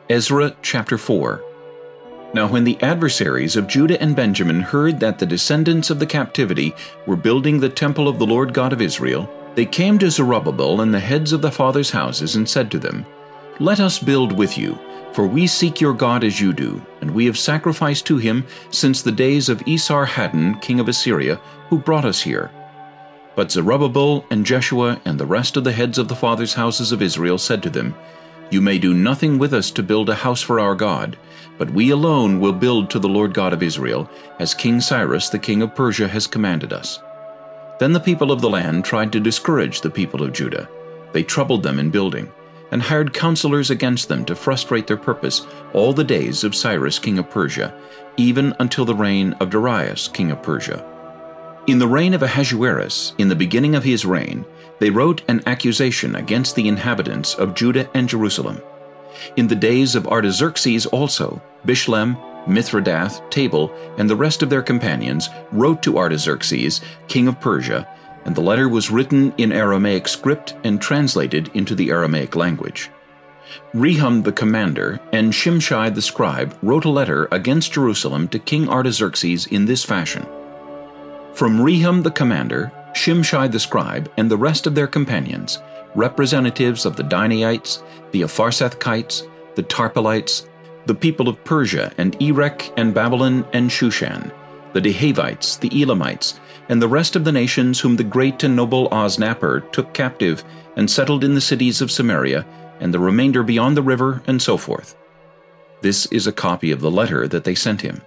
Ezra chapter 4. Now when the adversaries of Judah and Benjamin heard that the descendants of the captivity were building the temple of the Lord God of Israel, they came to Zerubbabel and the heads of the fathers' houses and said to them, Let us build with you, for we seek your God as you do, and we have sacrificed to him since the days of Esarhaddon king of Assyria, who brought us here. But Zerubbabel and Jeshua and the rest of the heads of the fathers' houses of Israel said to them, You may do nothing with us to build a house for our God, but we alone will build to the Lord God of Israel, as King Cyrus the king of Persia has commanded us. Then the people of the land tried to discourage the people of Judah. They troubled them in building, and hired counselors against them to frustrate their purpose all the days of Cyrus king of Persia, even until the reign of Darius king of Persia. In the reign of Ahasuerus, in the beginning of his reign, they wrote an accusation against the inhabitants of Judah and Jerusalem. In the days of Artaxerxes also, Bishlem, Mithridath, Tabal, and the rest of their companions wrote to Artaxerxes, king of Persia, and the letter was written in Aramaic script and translated into the Aramaic language. Rehum the commander and Shimshai the scribe wrote a letter against Jerusalem to King Artaxerxes in this fashion. From Rehum the commander, Shimshai the scribe, and the rest of their companions, representatives of the Dinaites, the Apharsathites, the Tarpelites, the people of Persia and Erech and Babylon and Shushan, the Dehavites, the Elamites, and the rest of the nations whom the great and noble Osnappar took captive and settled in the cities of Samaria, and the remainder beyond the river, and so forth. This is a copy of the letter that they sent him.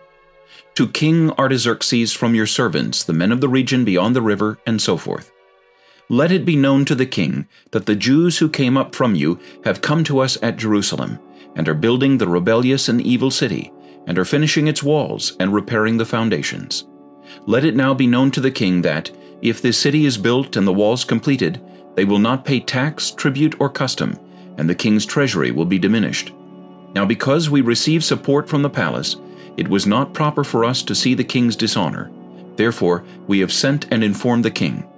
To King Artaxerxes from your servants, the men of the region beyond the river, and so forth. Let it be known to the king that the Jews who came up from you have come to us at Jerusalem, and are building the rebellious and evil city, and are finishing its walls and repairing the foundations. Let it now be known to the king that, if this city is built and the walls completed, they will not pay tax, tribute, or custom, and the king's treasury will be diminished. Now because we receive support from the palace, it was not proper for us to see the king's dishonor. Therefore we have sent and informed the king,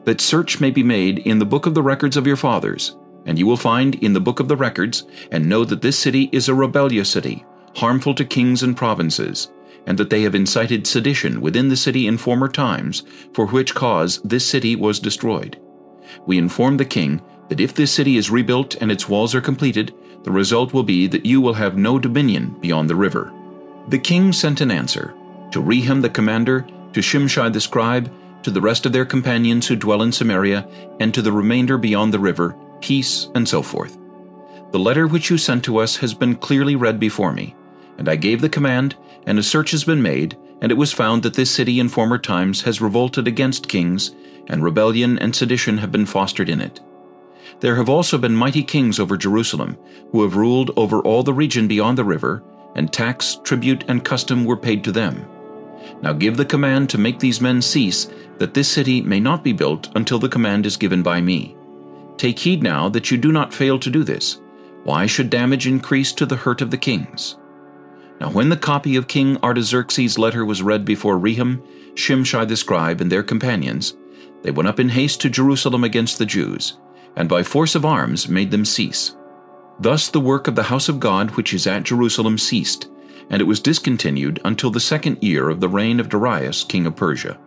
that search may be made in the book of the records of your fathers, and you will find in the book of the records, and know that this city is a rebellious city, harmful to kings and provinces, and that they have incited sedition within the city in former times, for which cause this city was destroyed. We inform the king that if this city is rebuilt and its walls are completed, the result will be that you will have no dominion beyond the river. The king sent an answer, to Rehum the commander, to Shimshai the scribe, to the rest of their companions who dwell in Samaria, and to the remainder beyond the river, peace, and so forth. The letter which you sent to us has been clearly read before me, and I gave the command, and a search has been made, and it was found that this city in former times has revolted against kings, and rebellion and sedition have been fostered in it. There have also been mighty kings over Jerusalem, who have ruled over all the region beyond the river, and tax, tribute, and custom were paid to them. Now give the command to make these men cease, that this city may not be built until the command is given by me. Take heed now that you do not fail to do this. Why should damage increase to the hurt of the kings? Now when the copy of King Artaxerxes' letter was read before Rehum, Shimshai the scribe, and their companions, they went up in haste to Jerusalem against the Jews, and by force of arms made them cease. Thus the work of the house of God which is at Jerusalem ceased, and it was discontinued until the 2nd year of the reign of Darius king of Persia.